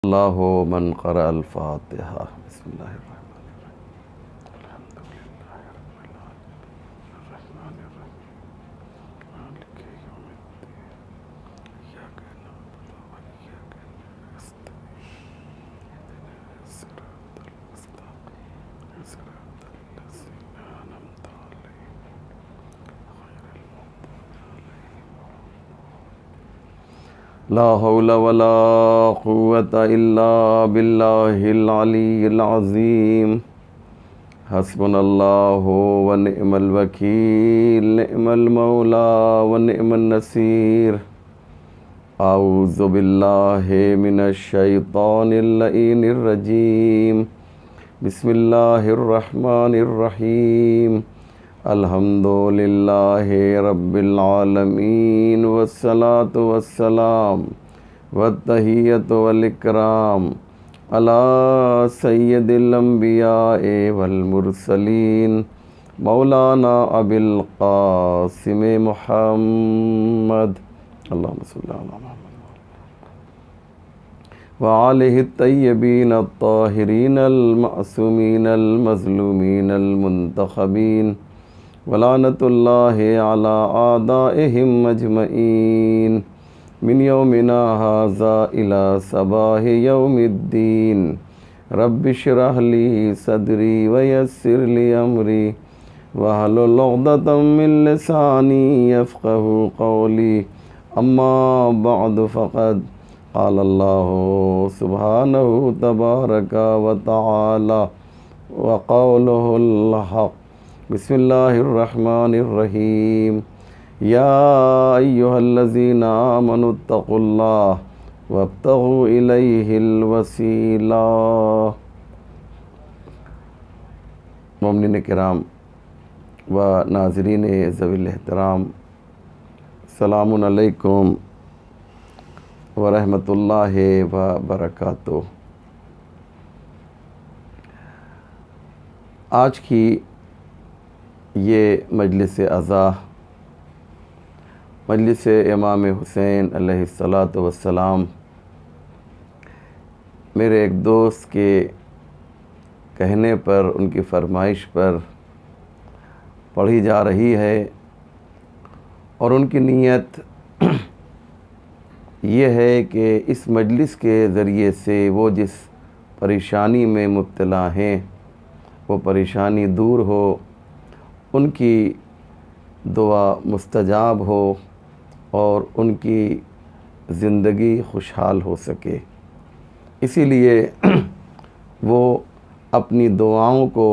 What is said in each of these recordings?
اللہ من قرأ الفاتحہ بسم اللہ الرحمن الرحیم الحمد للہ رب العالمین الرحمن الرحیم مالک یوم الدین ایاک نعبد وایاک نستعین اهدنا الصراط المستقیم صراط الذین انعمت علیہم غیر المغضوب علیہم لا حول ولا قوة الا باللہ العلی العظیم حسبنا اللہ ونعم الوکیل نعم المولا ونعم النصیر اعوذ باللہ من الشیطان اللعین الرجیم بسم اللہ الرحمن الرحیم الحمد للہ رب العالمین والصلاة والسلام والتحیۃ والاکرام علی سید الانبیاء والمرسلین مولانا ابی القاسم محمد اللہم صلی علی محمد وآلہ الطیبین الطاہرین المعصومین المظلومین المنتخبین ولعنۃ اللہ علی اعدائہم اجمعین من یومنا ھذا الی صباح یوم الدین رب اشرح لی صدری ویسر لی امری واحلل عقدۃ من لسانی یفقہوا قولی اما بعد فقد قال اللہ سبحانہ تبارک و تعالی وقولہ الحق بسم اللہ الرحمن الرحیم یا ایہا الذین آمنوا اتقوا اللہ وابتغوا الیہ الوسیلہ۔ مومنین کرام و ناظرین ذوی الاحترام، السلام علیکم ورحمۃ اللہ وبرکاتہ۔ آج کی یہ مجلس عزا مجلس امام حسین علیہ الصلاۃ والسلام میرے ایک دوست کے کہنے پر، ان کی فرمائش پر پڑھی جا رہی ہے، اور ان کی نیت یہ ہے کہ اس مجلس کے ذریعے سے وہ جس پریشانی میں مبتلا ہیں وہ پریشانی دور ہو، ان کی دعا مستجاب ہو اور ان کی زندگی خوشحال ہو سکے۔ اسی لیے وہ اپنی دعاؤں کو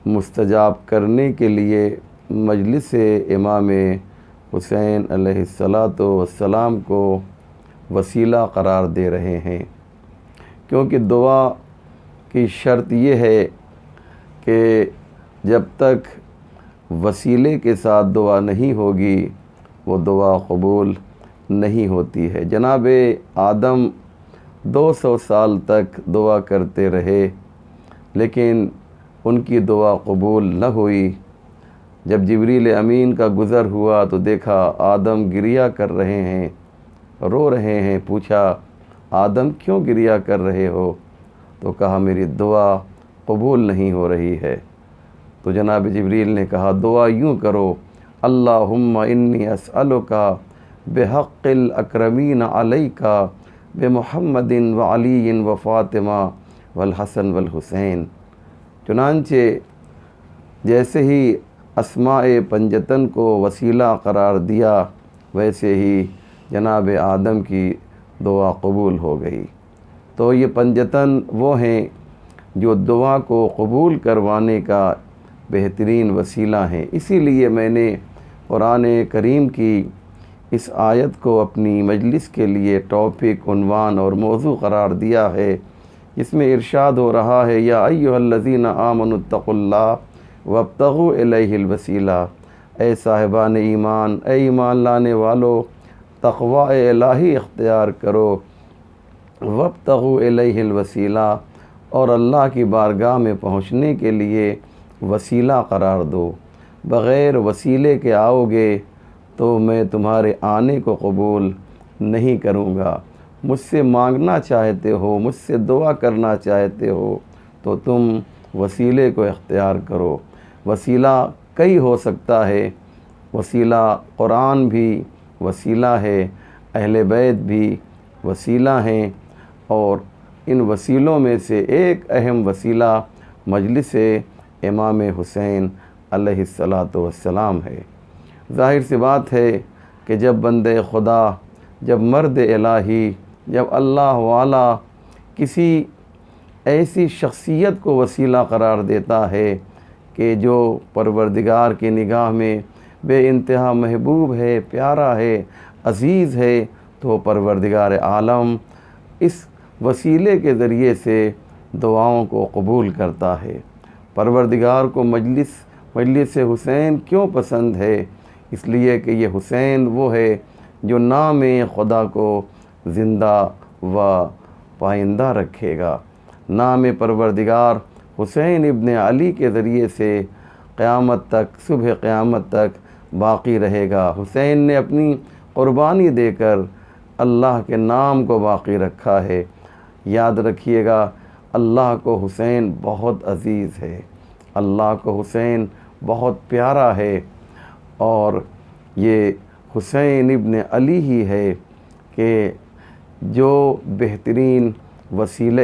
مستجاب کرنے کے لیے مجلس امام حسین علیہ الصلاۃ والسلام کو وسیلہ قرار دے رہے ہیں، کیونکہ دعا کی شرط یہ ہے کہ جب تک وسیلے کے ساتھ دعا نہیں ہوگی وہ دعا قبول نہیں ہوتی ہے۔ جناب آدم 200 سال تک دعا کرتے رہے لیکن ان کی دعا قبول نہ ہوئی۔ جب جبریل امین کا گزر ہوا تو دیکھا آدم گریہ کر رہے ہیں، رو رہے ہیں۔ پوچھا آدم کیوں گریہ کر رہے ہو؟ تو کہا میری دعا قبول نہیں ہو رہی ہے۔ تو جناب جبریل نے کہا دعا یوں کرو، اللہم انی اسألک بحق الاکرمین علیک بمحمد وعلی وفاطمہ والحسن والحسین۔ چنانچہ جیسے ہی اسماء پنجتن کو وسیلہ قرار دیا ویسے ہی جناب آدم کی دعا قبول ہو گئی۔ تو یہ پنجتن وہ ہیں جو دعا کو قبول کروانے کا بہترین وسیلہ ہیں۔ اسی لیے میں نے قرآن کریم کی اس آیت کو اپنی مجلس کے لیے ٹاپک، عنوان اور موضوع قرار دیا ہے، جس میں ارشاد ہو رہا ہے یا ایھا الذین آمنوا اتقوا اللہ وابتغوا الیہ الوسیلہ۔ اے صاحبان ایمان، اے ایمان لانے والو، تقوی الہی اختیار کرو، وابتغوا الیہ الوسیلہ، اور اللہ کی بارگاہ میں پہنچنے کے لیے وسیلہ قرار دو۔ بغیر وسیلے کے آؤ گے تو میں تمہارے آنے کو قبول نہیں کروں گا۔ مجھ سے مانگنا چاہتے ہو، مجھ سے دعا کرنا چاہتے ہو تو تم وسیلے کو اختیار کرو۔ وسیلہ کئی ہو سکتا ہے، وسیلہ قرآن بھی وسیلہ ہے، اہل بیت بھی وسیلہ ہیں، اور ان وسیلوں میں سے ایک اہم وسیلہ مجلس امام حسین علیہ السلام ہے۔ ظاہر سی بات ہے کہ جب بندے خدا، جب مرد الہی، جب اللہ والا کسی ایسی شخصیت کو وسیلہ قرار دیتا ہے کہ جو پروردگار کی نگاہ میں بے انتہا محبوب ہے، پیارا ہے، عزیز ہے، تو پروردگار عالم اس وسیلے کے ذریعے سے دعاؤں کو قبول کرتا ہے۔ پروردگار کو مجلس حسین کیوں پسند ہے؟ اس لیے کہ یہ حسین وہ ہے جو نام خدا کو زندہ و پائندہ رکھے گا۔ نام پروردگار حسین ابن علی کے ذریعے سے قیامت تک، صبح قیامت تک باقی رہے گا۔ حسین نے اپنی قربانی دے کر اللہ کے نام کو باقی رکھا ہے۔ یاد رکھیے گا، اللہ کو حسین بہت عزیز ہے، اللہ کو حسین بہت پیارا ہے، اور یہ حسین ابن علی ہی ہے کہ جو بہترین وسیلہ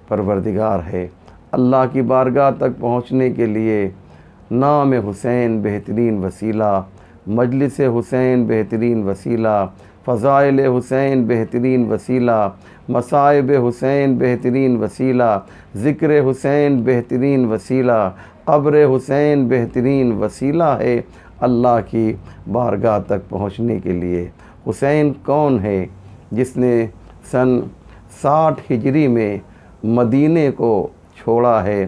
پروردگار ہے۔ اللہ کی بارگاہ تک پہنچنے کے لیے نام حسین بہترین وسیلہ، مجلس حسین بہترین وسیلہ، فضائل حسین بہترین وسیلہ، مصائب حسین بہترین وسیلہ، ذکر حسین بہترین وسیلہ، قبر حسین بہترین وسیلہ ہے اللہ کی بارگاہ تک پہنچنے کے لیے۔ حسین کون ہے جس نے سن 60 ہجری میں مدینے کو چھوڑا ہے،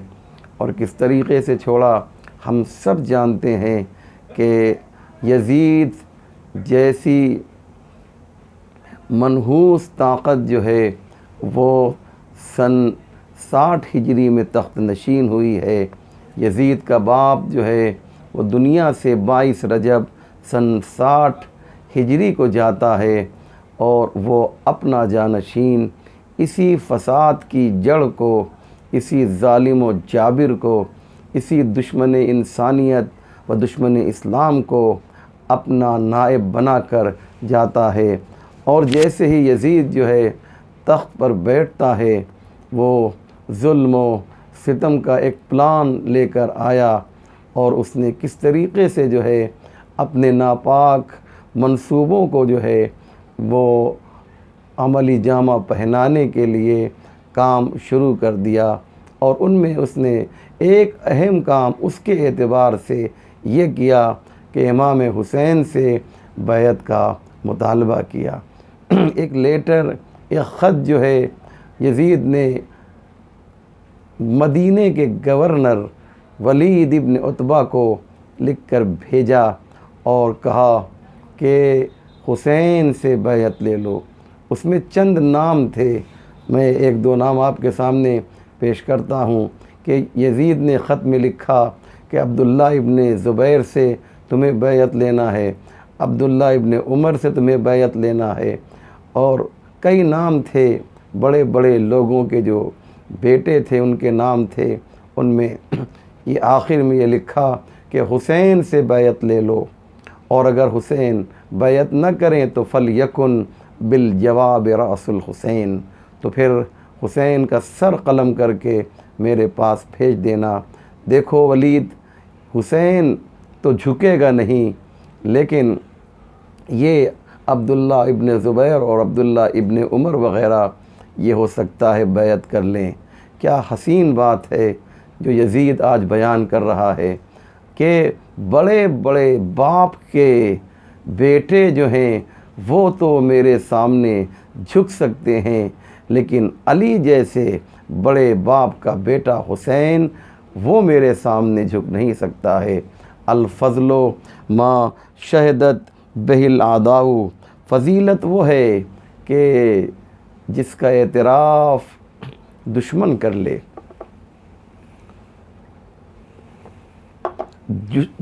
اور کس طریقے سے چھوڑا ہم سب جانتے ہیں کہ یزید جیسی منحوس طاقت جو ہے وہ سن 60 ہجری میں تخت نشین ہوئی ہے۔ یزید کا باپ جو ہے وہ دنیا سے 22 رجب سن 60 ہجری کو جاتا ہے، اور وہ اپنا جانشین اسی فساد کی جڑ کو، اسی ظالم و جابر کو، اسی دشمن انسانیت و دشمن اسلام کو اپنا نائب بنا کر جاتا ہے۔ اور جیسے ہی یزید جو ہے تخت پر بیٹھتا ہے، وہ ظلم و ستم کا ایک پلان لے کر آیا، اور اس نے کس طریقے سے جو ہے اپنے ناپاک منصوبوں کو جو ہے وہ عملی جامہ پہنانے کے لیے کام شروع کر دیا، اور ان میں اس نے ایک اہم کام اس کے اعتبار سے یہ کیا کہ امام حسین سے بیعت کا مطالبہ کیا۔ ایک لیٹر، ایک خط جو ہے یزید نے مدینے کے گورنر ولید ابن عتبہ کو لکھ کر بھیجا اور کہا کہ حسین سے بیعت لے لو۔ اس میں چند نام تھے، میں ایک دو نام آپ کے سامنے پیش کرتا ہوں کہ یزید نے خط میں لکھا کہ عبداللہ ابن زبیر سے تمہیں بیعت لینا ہے، عبداللہ ابن عمر سے تمہیں بیعت لینا ہے، اور کئی نام تھے، بڑے بڑے لوگوں کے جو بیٹے تھے ان کے نام تھے۔ ان میں یہ آخر میں یہ لکھا کہ حسین سے بیعت لے لو، اور اگر حسین بیعت نہ کریں تو فَلْيَكُنْ بِالْجَوَابِ رَأْسُ الْحُسَيْن، تو پھر حسین کا سر قلم کر کے میرے پاس بھیج دینا۔ دیکھو ولید، حسین تو جھکے گا نہیں، لیکن یہ عبداللہ ابن زبیر اور عبداللہ ابن عمر وغیرہ یہ ہو سکتا ہے بیعت کر لیں۔ کیا حسین بات ہے جو یزید آج بیان کر رہا ہے کہ بڑے بڑے باپ کے بیٹے جو ہیں وہ تو میرے سامنے جھک سکتے ہیں، لیکن علی جیسے بڑے باپ کا بیٹا حسین وہ میرے سامنے جھک نہیں سکتا ہے۔ الفضل ما شہدت بہ الاعداء، فضیلت وہ ہے کہ جس کا اعتراف دشمن کر لے۔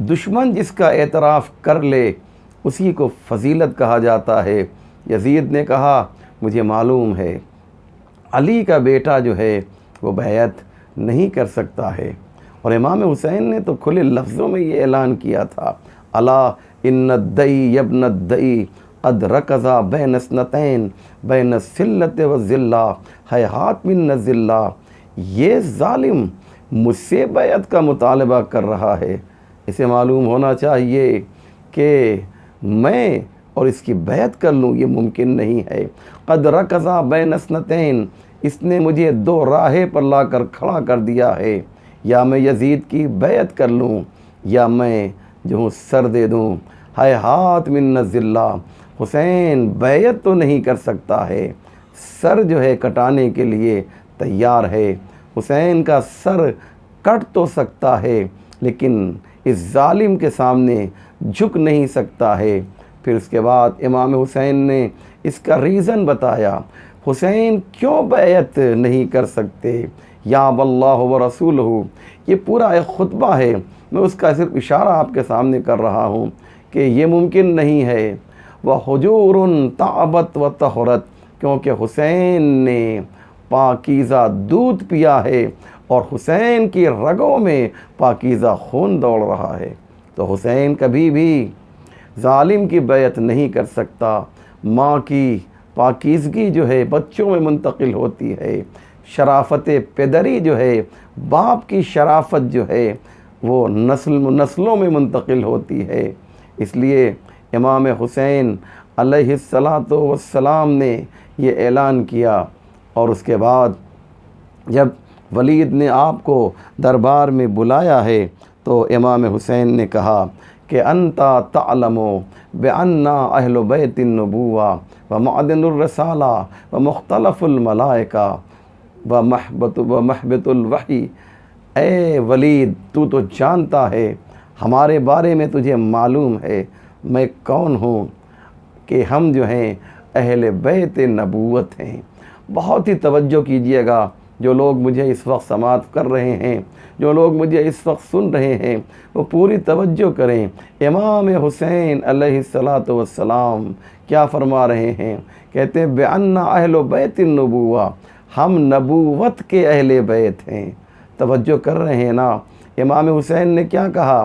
دشمن جس کا اعتراف کر لے اسی کو فضیلت کہا جاتا ہے۔ یزید نے کہا مجھے معلوم ہے علی کا بیٹا جو ہے وہ بیعت نہیں کر سکتا ہے۔ اور امام حسین نے تو کھلے لفظوں میں یہ اعلان کیا تھا، الا ان الدئی ابن الدئی قد رکضا بین اثنتین بین السلۃ والذلہ ہیہات من الذلہ۔ یہ ظالم مجھ سے بیعت کا مطالبہ کر رہا ہے، اسے معلوم ہونا چاہیے کہ میں اور اس کی بیعت کر لوں، یہ ممکن نہیں ہے۔ قد رکضا بین اثنتین، اس نے مجھے دو راہے پر لا کر کھڑا کر دیا ہے، یا میں یزید کی بیعت کر لوں یا میں جو ہوں سر دے دوں۔ ہیہات من الذلہ، حسین بیعت تو نہیں کر سکتا ہے، سر جو ہے کٹانے کے لیے تیار ہے۔ حسین کا سر کٹ تو سکتا ہے لیکن اس ظالم کے سامنے جھک نہیں سکتا ہے۔ پھر اس کے بعد امام حسین نے اس کا ریزن بتایا، حسین کیوں بیعت نہیں کر سکتے۔ یا واللہ ورسولہ، یہ پورا ایک خطبہ ہے، میں اس کا صرف اشارہ آپ کے سامنے کر رہا ہوں کہ یہ ممکن نہیں ہے۔ وَحُجُورٌ طَعَبَتْ وَطَهُرَتْ، کیونکہ حسین نے پاکیزہ دودھ پیا ہے اور حسین کی رگوں میں پاکیزہ خون دوڑ رہا ہے، تو حسین کبھی بھی ظالم کی بیعت نہیں کر سکتا۔ ماں کی پاکیزگی جو ہے بچوں میں منتقل ہوتی ہے، شرافت پدری جو ہے، باپ کی شرافت جو ہے وہ نسلوں میں منتقل ہوتی ہے۔ اس لیے امام حسین علیہ السلام نے یہ اعلان کیا، اور اس کے بعد جب ولید نے آپ کو دربار میں بلایا ہے تو امام حسین نے کہا کہ انتا تعلم بأننا اہل بیت النبوہ ومعدن الرسالہ ومختلف الملائکہ ومحبت الوحی۔ اے ولید، تو جانتا ہے، ہمارے بارے میں تجھے معلوم ہے میں کون ہوں، کہ ہم جو ہیں اہل بیت نبوت ہیں۔ بہت ہی توجہ کیجئے گا، جو لوگ مجھے اس وقت سماعت کر رہے ہیں، جو لوگ مجھے اس وقت سن رہے ہیں، وہ پوری توجہ کریں۔ امام حسین علیہ السلام کیا فرما رہے ہیں؟ کہتے ہیں بِأَنَّ أَهْلُ بَيْتِ النُّبُوَّةِ، ہم نبوت کے اہل بیت ہیں۔ توجہ کر رہے ہیں نا؟ امام حسین نے کیا کہا؟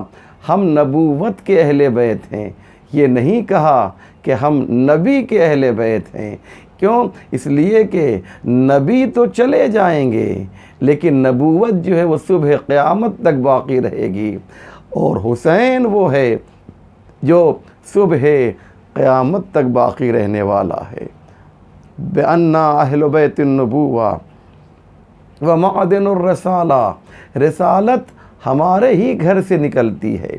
ہم نبوت کے اہل بیت ہیں، یہ نہیں کہا کہ ہم نبی کے اہل بیت ہیں۔ کیوں؟ اس لیے کہ نبی تو چلے جائیں گے لیکن نبوت جو ہے وہ صبح قیامت تک باقی رہے گی، اور حسین وہ ہے جو صبح قیامت تک باقی رہنے والا ہے۔ بِأَنَّا أَهْلُ بَيْتِ النُّبُوَّةِ وَمَعْدِنُ الرِّسَالَةِ، رسالت ہمارے ہی گھر سے نکلتی ہے،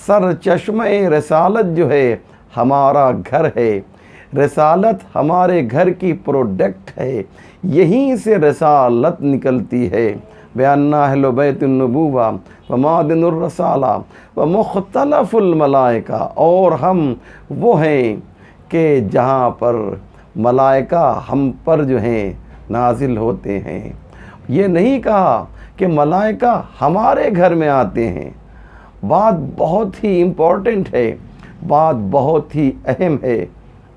سر چشمہ رسالت جو ہے ہمارا گھر ہے، رسالت ہمارے گھر کی پروڈکٹ ہے، یہیں سے رسالت نکلتی ہے۔ بِأَنَّا أَهْلُ بَيْتِ النُّبُوَّةِ وَمَعْدِنُ الرِّسَالَةِ وَمُخْتَلَفُ الْمَلَائِكَةِ، اور ہم وہ ہیں کہ جہاں پر ملائکہ ہم پر جو ہیں نازل ہوتے ہیں۔ یہ نہیں کہا کہ ملائکہ ہمارے گھر میں آتے ہیں۔ بات بہت ہی امپورٹنٹ ہے، بات بہت ہی اہم ہے۔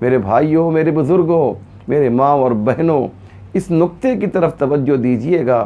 میرے بھائیوں، میرے بزرگوں، میرے ماں اور بہنوں، اس نقطے کی طرف توجہ دیجئے گا۔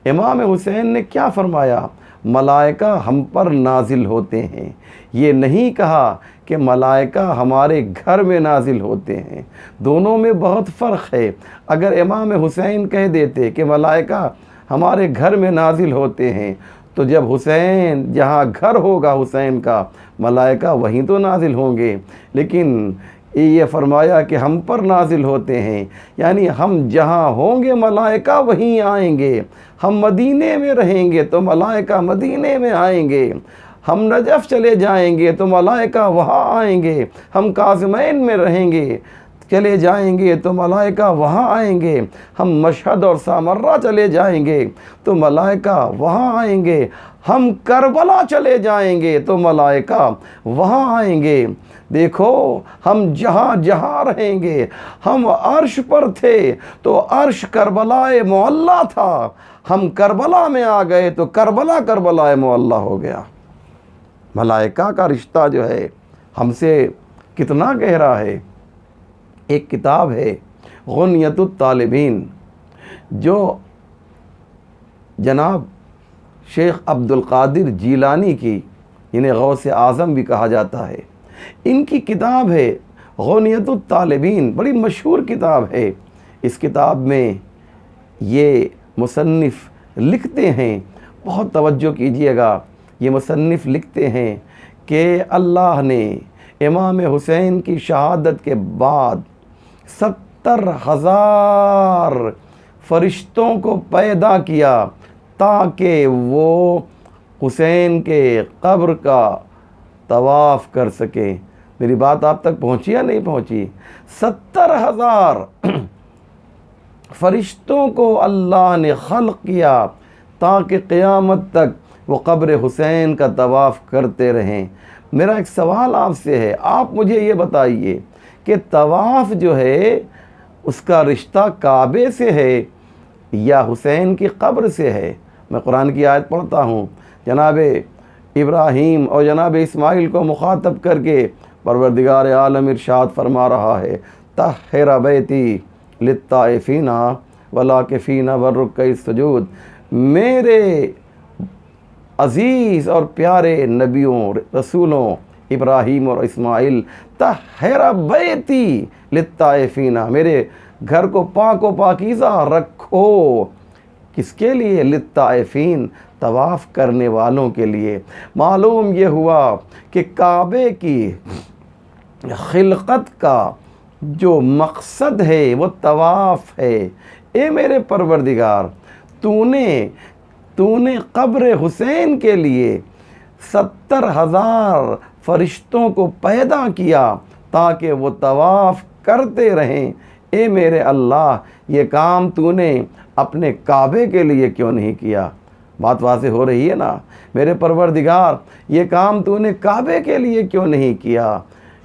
امام حسین نے کیا فرمایا؟ ملائکہ ہم پر نازل ہوتے ہیں، یہ نہیں کہا کہ ملائکہ ہمارے گھر میں نازل ہوتے ہیں۔ دونوں میں بہت فرق ہے۔ اگر امام حسین کہہ دیتے کہ ملائکہ ہمارے گھر میں نازل ہوتے ہیں، تو جب حسین جہاں گھر ہوگا حسین کا، ملائکہ وہیں تو نازل ہوں گے۔ لیکن یہ فرمایا کہ ہم پر نازل ہوتے ہیں، یعنی ہم جہاں ہوں گے ملائکہ وہیں آئیں گے۔ ہم مدینے میں رہیں گے تو ملائکہ مدینے میں آئیں گے، ہم نجف چلے جائیں گے تو ملائکہ وہاں آئیں گے، ہم کاظمین میں رہیں گے چلے جائیں گے تو ملائکہ وہاں آئیں گے، ہم مشہد اور سامرہ چلے جائیں گے تو ملائکہ وہاں آئیں گے، ہم کربلا چلے جائیں گے تو ملائکہ وہاں آئیں گے۔ دیکھو ہم جہاں جہاں رہیں گے، ہم عرش پر تھے تو عرش کربلا معلیٰ تھا، ہم کربلا میں آ گئے تو کربلا کربلا معلیٰ ہو گیا۔ ملائکہ کا رشتہ جو ہے ہم سے کتنا گہرا ہے۔ ایک کتاب ہے غنیت الطالبین، جو جناب شیخ عبد القادر جیلانی کی، انہیں غوث اعظم بھی کہا جاتا ہے، ان کی کتاب ہے غنیت الطالبین، بڑی مشہور کتاب ہے۔ اس کتاب میں یہ مصنف لکھتے ہیں، بہت توجہ کیجئے گا، یہ مصنف لکھتے ہیں کہ اللہ نے امام حسین کی شہادت کے بعد 70,000 فرشتوں کو پیدا کیا تاکہ وہ حسین کے قبر کا طواف کر سکیں۔ میری بات آپ تک پہنچی یا نہیں پہنچی؟ 70,000 فرشتوں کو اللہ نے خلق کیا تاکہ قیامت تک وہ قبر حسین کا طواف کرتے رہیں۔ میرا ایک سوال آپ سے ہے، آپ مجھے یہ بتائیے کہ طواف جو ہے اس کا رشتہ کعبے سے ہے یا حسین کی قبر سے ہے؟ میں قرآن کی آیت پڑھتا ہوں، جناب ابراہیم اور جناب اسماعیل کو مخاطب کر کے پروردگار عالم ارشاد فرما رہا ہے، طہر بیتی للطائفین والعاکفین والرکع السجود۔ میرے عزیز اور پیارے نبیوں رسولوں ابراہیم اور اسماعیل، طہر بیتی للطائفین، میرے گھر کو پاک و پاکیزہ رکھو۔ کس کے لیے؟ للطائفین، طواف کرنے والوں کے لیے۔ معلوم یہ ہوا کہ کعبے کی خلقت کا جو مقصد ہے وہ طواف ہے۔ اے میرے پروردگار، تو نے قبر حسین کے لیے 70,000 فرشتوں کو پیدا کیا تاکہ وہ طواف کرتے رہیں۔ اے میرے اللہ، یہ کام تو نے اپنے کعبے کے لیے کیوں نہیں کیا؟ بات واضح ہو رہی ہے نا؟ میرے پروردگار، یہ کام تو نے کعبے کے لیے کیوں نہیں کیا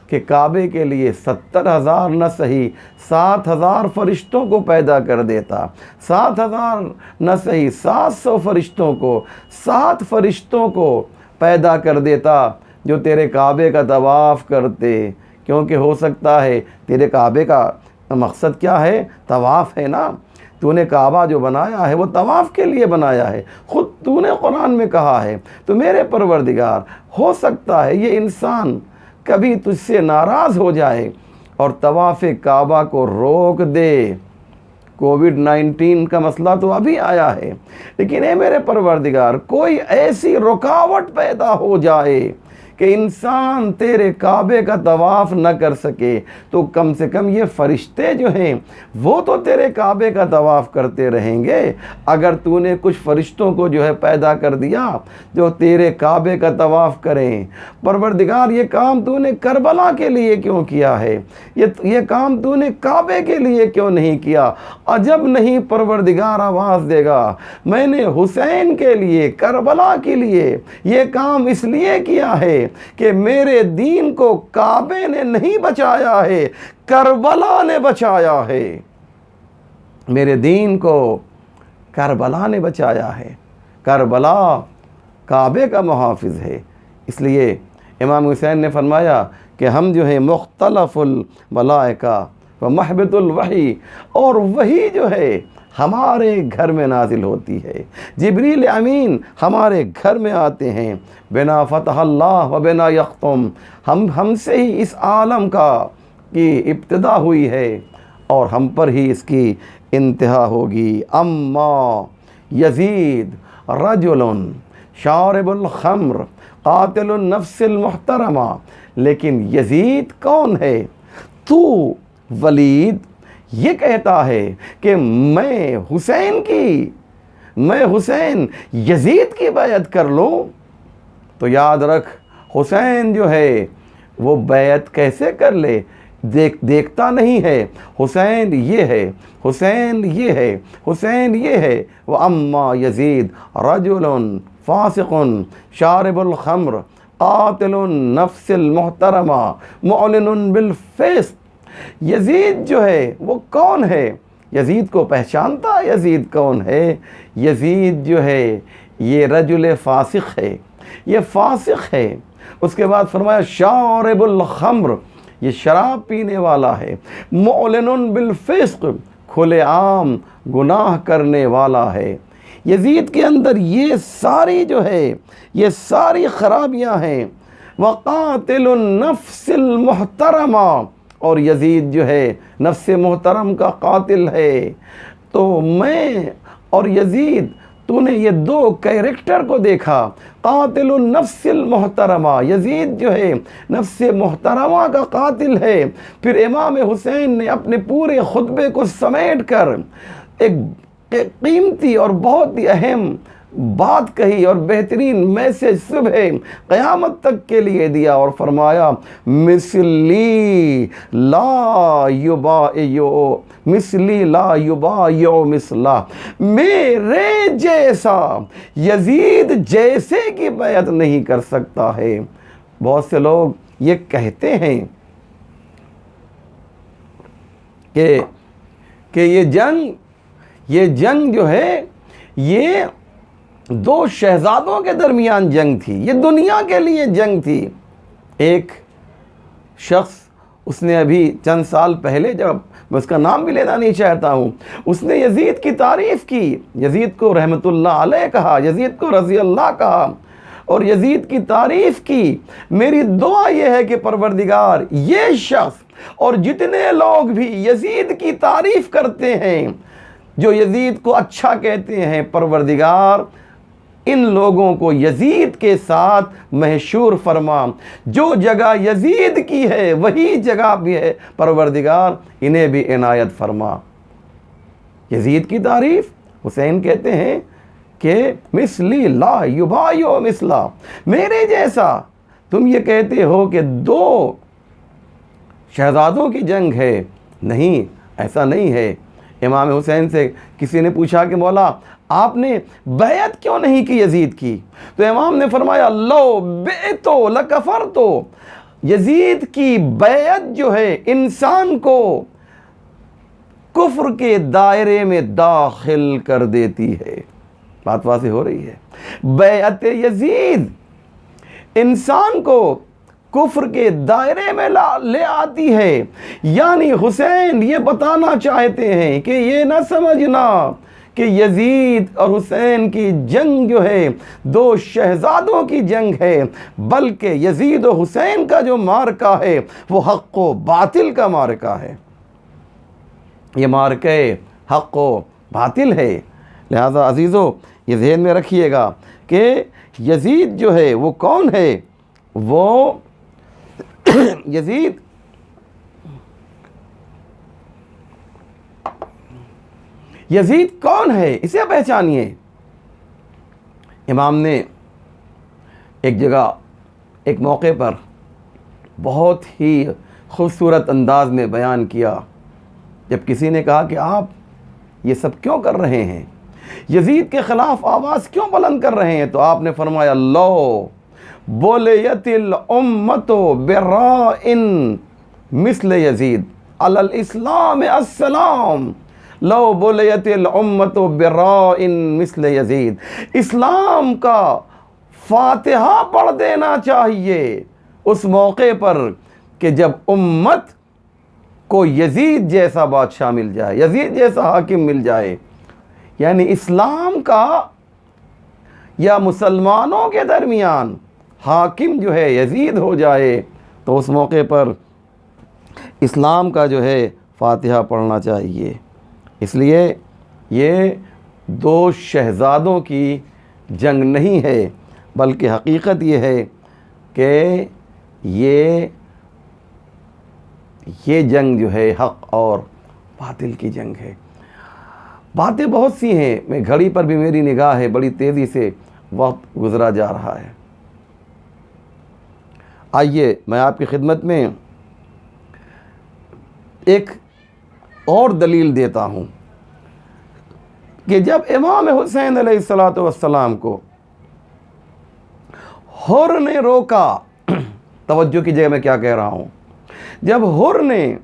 کہ کعبے کے لیے 70,000 نہ صحیح 7,000 فرشتوں کو پیدا کر دیتا، 7,000 نہ صحیح 700 فرشتوں کو، 7 فرشتوں کو پیدا کر دیتا جو تیرے کعبے کا طواف کرتے، کیونکہ ہو سکتا ہے تیرے کعبے کا مقصد کیا ہے؟ طواف ہے نا۔ تو نے کعبہ جو بنایا ہے وہ طواف کے لیے بنایا ہے، خود تو نے قرآن میں کہا ہے۔ تو میرے پروردگار، ہو سکتا ہے یہ انسان کبھی تجھ سے ناراض ہو جائے اور طواف کعبہ کو روک دے۔ کووڈ-19 کا مسئلہ تو ابھی آیا ہے، لیکن اے میرے پروردگار، کوئی ایسی رکاوٹ پیدا ہو جائے کہ انسان تیرے کعبے کا طواف نہ کر سکے، تو کم سے کم یہ فرشتے جو ہیں وہ تو تیرے کعبے کا طواف کرتے رہیں گے۔ اگر تو نے کچھ فرشتوں کو جو ہے پیدا کر دیا جو تیرے کعبے کا طواف کریں، پروردگار یہ کام تو نے کربلا کے لیے کیوں کیا ہے؟ یہ کام تو نے کعبے کے لیے کیوں نہیں کیا؟ عجب نہیں پروردگار آواز دے گا، میں نے حسین کے لیے، کربلا کے لیے یہ کام اس لیے کیا ہے کہ میرے دین کو کعبے نے نہیں بچایا ہے، کربلا نے بچایا ہے۔ میرے دین کو کربلا نے بچایا ہے، کربلا کعبے کا محافظ ہے۔ اس لیے امام حسین نے فرمایا کہ ہم جو ہے مختلف الملائکہ و محبت الوحی، اور وہی جو ہے ہمارے گھر میں نازل ہوتی ہے، جبریل امین ہمارے گھر میں آتے ہیں، بنا فتح اللہ و بنا یختم، ہم سے ہی اس عالم کی ابتدا ہوئی ہے اور ہم پر ہی اس کی انتہا ہوگی۔ اما یزید رجل شارب الخمر قاتل النفس المحترمہ، لیکن یزید کون ہے؟ تو ولید یہ کہتا ہے کہ میں حسین یزید کی بیعت کر لوں؟ تو یاد رکھ، حسین جو ہے وہ بیعت کیسے کر لے؟ دیکھتا نہیں ہے، حسین یہ ہے، حسین یہ ہے، حسین یہ ہے۔ وَأَمَّا يَزِيدُ رَجُلٌ فَاسِقٌ شَارِبُ الْخَمْرِ قَاتِلُ النَّفْسِ الْمُحْتَرَمَةِ مُعْلِنٌ بِالْفِسْقِ۔ یزید جو ہے وہ کون ہے؟ یزید کو پہچانتا ہے؟ یزید کون ہے؟ یزید جو ہے یہ رجل فاسق ہے، یہ فاسق ہے۔ اس کے بعد فرمایا شارب الخمر، یہ شراب پینے والا ہے، معلن بالفسق، کھلے عام گناہ کرنے والا ہے۔ یزید کے اندر یہ ساری جو ہے یہ ساری خرابیاں ہیں۔ وقاتل النفس المحترمہ، اور یزید جو ہے نفس محترم کا قاتل ہے۔ تو میں اور یزید، تو نے یہ دو کیریکٹر کو دیکھا، قاتل النفس المحترمہ، یزید جو ہے نفس محترمہ کا قاتل ہے۔ پھر امام حسین نے اپنے پورے خطبے کو سمیٹ کر ایک قیمتی اور بہت ہی اہم بات کہی اور بہترین میسج صبح قیامت تک کے لیے دیا، اور فرمایا مثلی لا یبایع، مثلی لا یبایع مثلا، میرے جیسا یزید جیسے کی بیعت نہیں کر سکتا ہے۔ بہت سے لوگ یہ کہتے ہیں کہ یہ جنگ جو ہے یہ دو شہزادوں کے درمیان جنگ تھی، یہ دنیا کے لیے جنگ تھی۔ ایک شخص، اس نے ابھی چند سال پہلے، جب میں اس کا نام بھی لینا نہیں چاہتا ہوں، اس نے یزید کی تعریف کی، یزید کو رحمت اللہ علیہ کہا، یزید کو رضی اللہ کہا، اور یزید کی تعریف کی۔ میری دعا یہ ہے کہ پروردگار یہ شخص اور جتنے لوگ بھی یزید کی تعریف کرتے ہیں، جو یزید کو اچھا کہتے ہیں، پروردگار ان لوگوں کو یزید کے ساتھ محشور فرما۔ جو جگہ یزید کی ہے وہی جگہ بھی ہے پروردگار، انہیں بھی عنایت فرما۔ یزید کی تعریف، حسین کہتے ہیں کہ مثلی لا یبایع مثلا، میرے جیسا۔ تم یہ کہتے ہو کہ دو شہزادوں کی جنگ ہے، نہیں، ایسا نہیں ہے۔ امام حسین سے کسی نے پوچھا کہ مولا آپ نے بیعت کیوں نہیں کی یزید کی؟ تو امام نے فرمایا لو بیعتو لکفرتو، یزید کی بیعت جو ہے انسان کو کفر کے دائرے میں داخل کر دیتی ہے۔ بات واضح ہو رہی ہے؟ بیعت یزید انسان کو کفر کے دائرے میں لے آتی ہے۔ یعنی حسین یہ بتانا چاہتے ہیں کہ یہ نہ سمجھنا کہ یزید اور حسین کی جنگ جو ہے دو شہزادوں کی جنگ ہے، بلکہ یزید و حسین کا جو معرکہ ہے وہ حق و باطل کا معرکہ ہے۔ یہ معرکہ حق و باطل ہے۔ لہذا عزیزو یہ ذہن میں رکھیے گا کہ یزید جو ہے وہ کون ہے؟ وہ یزید کون ہے، اسے پہچانیے۔ امام نے ایک جگہ ایک موقع پر بہت ہی خوبصورت انداز میں بیان کیا، جب کسی نے کہا کہ آپ یہ سب کیوں کر رہے ہیں، یزید کے خلاف آواز کیوں بلند کر رہے ہیں، تو آپ نے فرمایا لو بولیت الامت برائن مثل یزید علی الاسلام السلام، لو بولیت الامت برائن مثل یزید، اسلام کا فاتحہ پڑھ دینا چاہیے اس موقع پر کہ جب امت کو یزید جیسا بادشاہ مل جائے، یزید جیسا حاکم مل جائے، یعنی اسلام کا یا مسلمانوں کے درمیان حاکم جو ہے یزید ہو جائے، تو اس موقع پر اسلام کا جو ہے فاتحہ پڑھنا چاہیے۔ اس لیے یہ دو شہزادوں کی جنگ نہیں ہے، بلکہ حقیقت یہ ہے کہ یہ جنگ جو ہے حق اور باطل کی جنگ ہے۔ باتیں بہت سی ہیں، میں گھڑی پر بھی میری نگاہ ہے، بڑی تیزی سے وقت گزرا جا رہا ہے۔ آئیے میں آپ کی خدمت میں ایک اور دلیل دیتا ہوں کہ جب امام حسین علیہ السلام کو حر نے روکا، توجہ کی جگہ میں کیا کہہ رہا ہوں، جب حر نے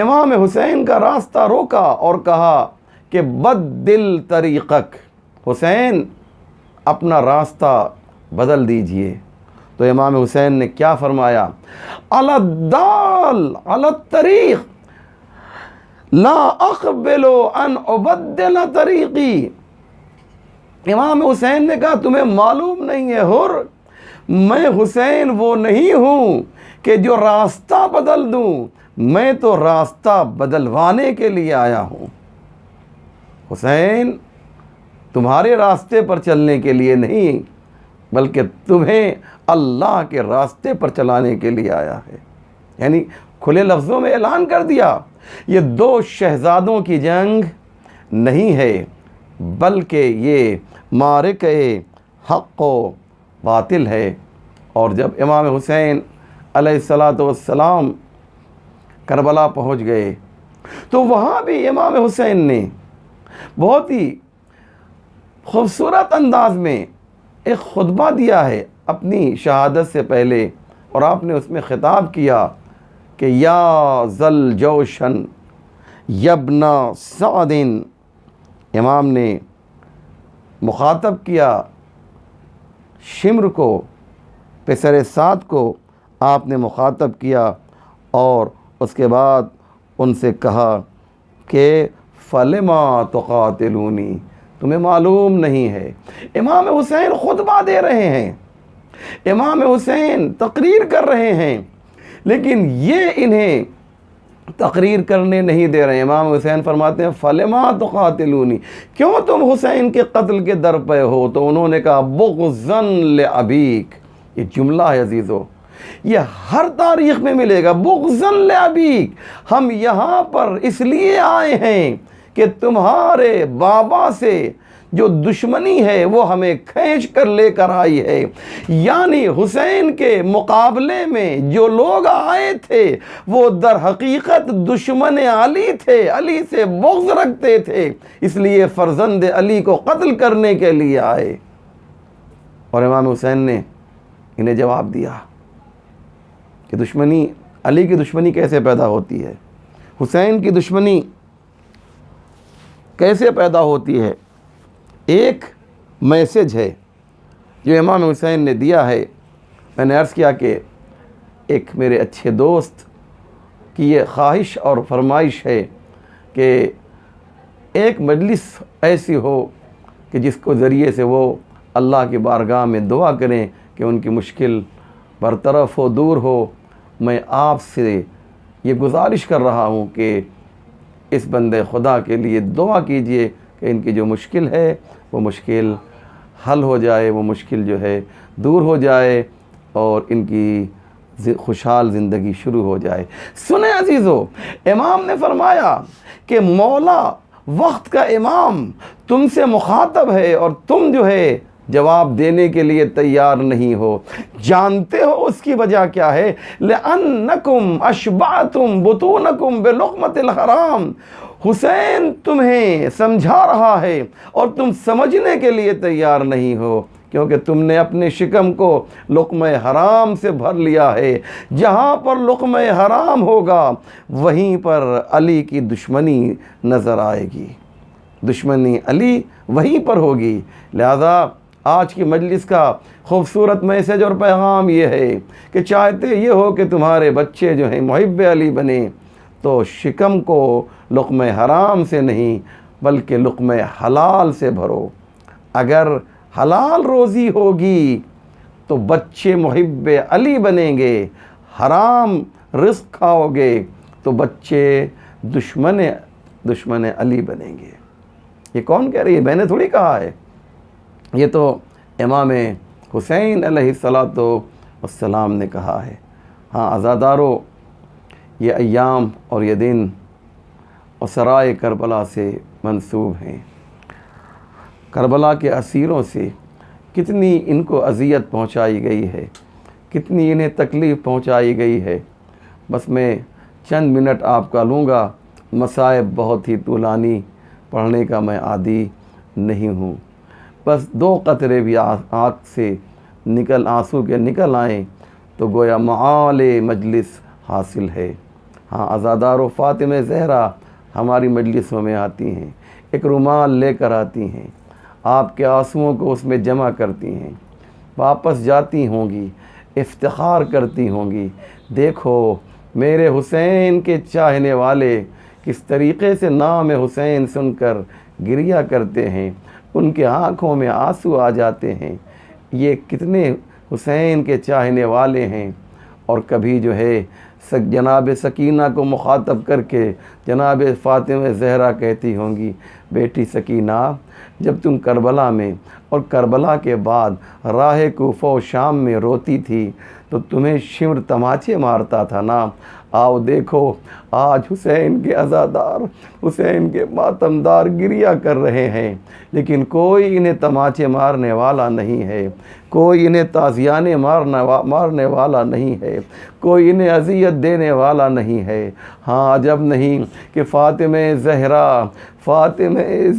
امام حسین کا راستہ روکا اور کہا کہ بدل طریقک، حسین اپنا راستہ بدل دیجئے، تو امام حسین نے کیا فرمایا؟ علی الدال علی الطریق لا اقبل ان ابدل طریقی۔ امام حسین نے کہا تمہیں معلوم نہیں ہے حر، میں حسین وہ نہیں ہوں کہ جو راستہ بدل دوں، میں تو راستہ بدلوانے کے لیے آیا ہوں۔ حسین تمہارے راستے پر چلنے کے لیے نہیں، بلکہ تمہیں اللہ کے راستے پر چلانے کے لیے آیا ہے۔ یعنی کھلے لفظوں میں اعلان کر دیا، یہ دو شہزادوں کی جنگ نہیں ہے، بلکہ یہ معرکہ حق و باطل ہے۔ اور جب امام حسین علیہ الصلاۃ والسلام کربلا پہنچ گئے تو وہاں بھی امام حسین نے بہت ہی خوبصورت انداز میں ایک خطبہ دیا ہے اپنی شہادت سے پہلے، اور آپ نے اس میں خطاب کیا کہ یا ذل جوشن یبن سعد، امام نے مخاطب کیا شمر کو، پسر سعد کو آپ نے مخاطب کیا، اور اس کے بعد ان سے کہا کہ فلما تقاتلونی، تمہیں معلوم نہیں ہے۔ امام حسین خطبہ دے رہے ہیں، امام حسین تقریر کر رہے ہیں، لیکن یہ انہیں تقریر کرنے نہیں دے رہے ہیں۔ امام حسین فرماتے ہیں فلما تقاتلونی، کیوں تم حسین کے قتل کے در پہ ہو؟ تو انہوں نے کہا بغضاً لابیک۔ یہ جملہ ہے عزیزو، یہ ہر تاریخ میں ملے گا، بغضاً لابیک، ہم یہاں پر اس لیے آئے ہیں کہ تمہارے بابا سے جو دشمنی ہے وہ ہمیں کھینچ کر لے کر آئی ہے۔ یعنی حسین کے مقابلے میں جو لوگ آئے تھے وہ در حقیقت دشمن علی تھے، علی سے بغض رکھتے تھے، اس لیے فرزند علی کو قتل کرنے کے لیے آئے۔ اور امام حسین نے انہیں جواب دیا کہ دشمنی، علی کی دشمنی کیسے پیدا ہوتی ہے، حسین کی دشمنی کیسے پیدا ہوتی ہے۔ ایک میسج ہے جو امام حسین نے دیا ہے۔ میں نے عرض کیا کہ ایک میرے اچھے دوست کی یہ خواہش اور فرمائش ہے کہ ایک مجلس ایسی ہو کہ جس کو ذریعے سے وہ اللہ کی بارگاہ میں دعا کریں کہ ان کی مشکل برطرف ہو، دور ہو۔ میں آپ سے یہ گزارش کر رہا ہوں کہ اس بندے خدا کے لیے دعا کیجئے کہ ان کی جو مشکل ہے وہ مشکل حل ہو جائے، وہ مشکل جو ہے دور ہو جائے، اور ان کی خوشحال زندگی شروع ہو جائے۔ سنیں عزیزو، امام نے فرمایا کہ مولا وقت کا امام تم سے مخاطب ہے اور تم جو ہے جواب دینے کے لیے تیار نہیں ہو۔ جانتے ہو اس کی وجہ کیا ہے؟ لَأَنَّكُمْ أَشْبَعْتُمْ بُطُونَكُمْ بِلُقْمَةِ الْحَرَامِ، حسین تمہیں سمجھا رہا ہے اور تم سمجھنے کے لیے تیار نہیں ہو، کیونکہ تم نے اپنے شکم کو لقمہ حرام سے بھر لیا ہے۔ جہاں پر لقمہ حرام ہوگا وہیں پر علی کی دشمنی نظر آئے گی، دشمنی علی وہیں پر ہوگی۔ لہذا آج کی مجلس کا خوبصورت میسج اور پیغام یہ ہے کہ چاہتے یہ ہو کہ تمہارے بچے جو ہیں محب علی بنے، تو شکم کو لقمہ حرام سے نہیں بلکہ لقمہ حلال سے بھرو۔ اگر حلال روزی ہوگی تو بچے محب علی بنیں گے، حرام رزق کھاؤ گے تو بچے دشمن علی بنیں گے۔ یہ کون کہہ رہی ہے؟ میں نے تھوڑی کہا ہے، یہ تو امام حسین علیہ السلام نے کہا ہے۔ ہاں عزادارو، یہ ایام اور یہ دن اسرائے کربلا سے منسوب ہیں۔ کربلا کے اسیروں سے کتنی ان کو اذیت پہنچائی گئی ہے، کتنی انہیں تکلیف پہنچائی گئی ہے۔ بس میں چند منٹ آپ کا لوں گا، مصائب بہت ہی طولانی، پڑھنے کا میں عادی نہیں ہوں۔ بس 2 قطرے بھی آنکھ سے آنسو کے نکل آئیں تو گویا معال مجلس حاصل ہے۔ ہاں عزادار و فاطمہ زہرا ہماری مجلسوں میں آتی ہیں، ایک رومال لے کر آتی ہیں، آپ کے آنسوؤں کو اس میں جمع کرتی ہیں، واپس جاتی ہوں گی، افتخار کرتی ہوں گی، دیکھو میرے حسین کے چاہنے والے کس طریقے سے نام حسین سن کر گریہ کرتے ہیں، ان کے آنکھوں میں آنسو آ جاتے ہیں، یہ کتنے حسین کے چاہنے والے ہیں۔ اور کبھی جو ہے جناب سکینہ کو مخاطب کر کے جناب فاطمہ زہرا کہتی ہوں گی، بیٹی سکینہ جب تم کربلا میں اور کربلا کے بعد راہ کوفہ و شام میں روتی تھی تو تمہیں شمر تماچے مارتا تھا نا، آؤ دیکھو آج حسین کے عزادار، حسین کے ماتمدار گریہ کر رہے ہیں، لیکن کوئی انہیں تماچے مارنے والا نہیں ہے، کوئی انہیں تازیانے مارنے والا نہیں ہے، کوئی انہیں اذیت دینے والا نہیں ہے۔ ہاں عجب نہیں کہ فاطمہ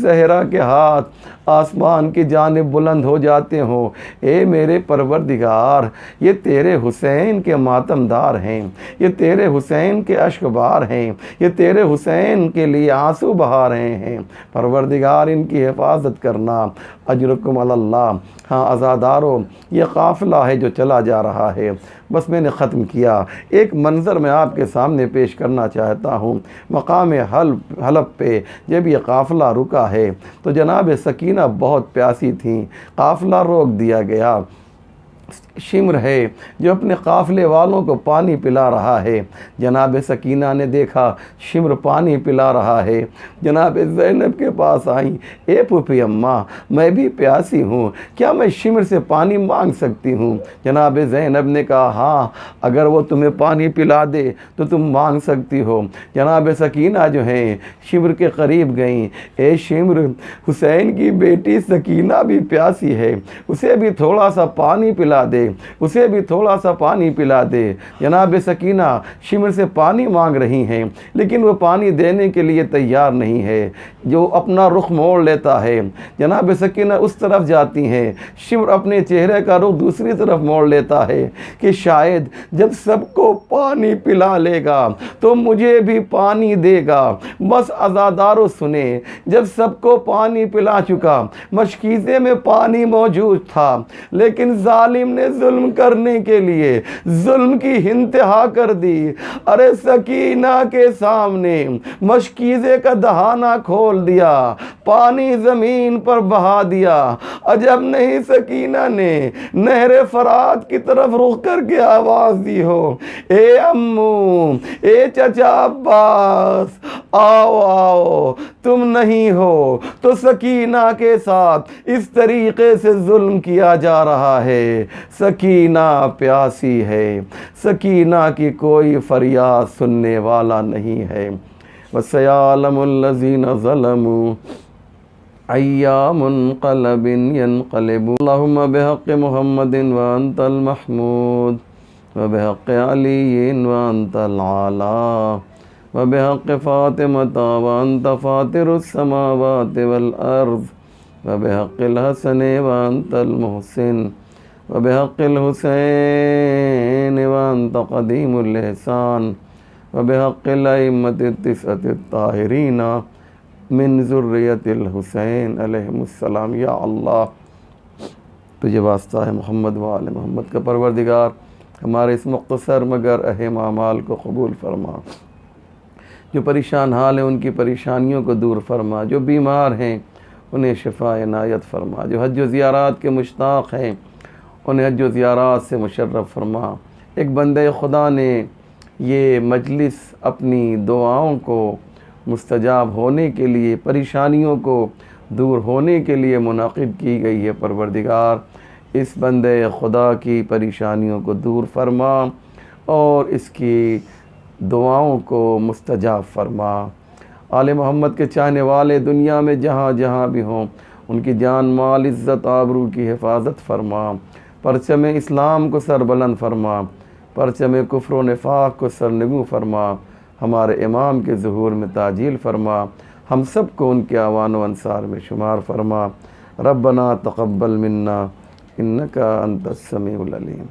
زہرا کے ہاتھ آسمان کی جانب بلند ہو جاتے ہوں، اے میرے پروردگار یہ تیرے حسین کے ماتمدار ہیں، یہ تیرے حسین کے اشک بار ہیں، یہ تیرے حسین کے لیے آنسو بہا رہے ہیں، پروردگار ان کی حفاظت کرنا، اجرکم علی اللہ۔ ہاں عزادارو یہ قافلہ ہے جو چلا جا رہا ہے، بس میں نے ختم کیا، ایک منظر میں آپ کے سامنے پیش کرنا چاہتا ہوں۔ مقام حلب پہ جب یہ قافلہ رکا ہے تو جناب سکینہ بہت پیاسی تھیں، قافلہ روک دیا گیا، شمر ہے جو اپنے قافلے والوں کو پانی پلا رہا ہے، جناب سکینہ نے دیکھا شمر پانی پلا رہا ہے، جناب زینب کے پاس آئیں، اے پھوپھی اماں میں بھی پیاسی ہوں، کیا میں شمر سے پانی مانگ سکتی ہوں؟ جناب زینب نے کہا ہاں اگر وہ تمہیں پانی پلا دے تو تم مانگ سکتی ہو۔ جناب سکینہ جو ہیں شمر کے قریب گئیں، اے شمر حسین کی بیٹی سکینہ بھی پیاسی ہے، اسے بھی تھوڑا سا پانی پلا دے، اسے بھی تھوڑا سا پانی پلا دے۔ جناب سکینہ شمر سے پانی مانگ رہی ہیں لیکن وہ پانی دینے کے لیے تیار نہیں ہے، جو اپنا رخ موڑ لیتا ہے، جناب سکینہ اس طرف جاتی ہیں، شمر اپنے چہرے کا رخ دوسری طرف موڑ لیتا ہے کہ شاید جب سب کو پانی پلا لے گا تو مجھے بھی پانی دے گا۔ بس عزادارو سنیں، جب سب کو پانی پلا چکا، مشکیزے میں پانی موجود تھا، لیکن ظالم نے ظلم کرنے کے لیے ظلم کی انتہا کر دی، ارے سکینہ کے سامنے مشکیزے کا دہانہ کھول دیا، پانی زمین پر بہا دیا۔ عجب نہیں سکینہ نے نہر فرات کی طرف رخ کر کے آواز دی ہو، اے امو، اے چچا عباس، آؤ آؤ، تم نہیں ہو تو سکینہ کے ساتھ اس طریقے سے ظلم کیا جا رہا ہے۔ سکینہ پیاسی ہے، سکینہ کی کوئی فریاد سننے والا نہیں ہے۔ وَسَيَعْلَمُ الَّذِينَ ظَلَمُوا أَيَّ مُنْقَلَبٍ يَنْقَلِبُونَ اللهم بحق محمد وأنت المحمود وبحق علي وأنت العالى وبحق فاطمة وأنت فاطر السماوات والأرض وبحق الحسن وأنت المحسن وبحق الحسين وأنت قديم الإحسان وبحق الأئمة التسعة الطاهرين من ذریت الحسین علیہ السلام۔ یا اللہ تجھے واسطہ ہے محمد و آل محمد کا پروردگار، ہمارے اس مختصر مگر اہم اعمال کو قبول فرما، جو پریشان حال ہیں ان کی پریشانیوں کو دور فرما، جو بیمار ہیں انہیں شفا عنایت فرما، جو حج و زیارات کے مشتاق ہیں انہیں حج و زیارات سے مشرف فرما۔ ایک بندہ خدا نے یہ مجلس اپنی دعاؤں کو مستجاب ہونے کے لیے، پریشانیوں کو دور ہونے کے لیے منعقد کی گئی ہے، پروردگار اس بندے خدا کی پریشانیوں کو دور فرما اور اس کی دعاؤں کو مستجاب فرما۔ آل محمد کے چاہنے والے دنیا میں جہاں جہاں بھی ہوں ان کی جان مال عزت آبرو کی حفاظت فرما، پرچم اسلام کو سربلند فرما، پرچم کفر و نفاق کو سرنگوں فرما، ہمارے امام کے ظہور میں تعجیل فرما، ہم سب کو ان کے اعوان و انصار میں شمار فرما۔ ربنا تقبل منا انکا انت السمیع العلیم۔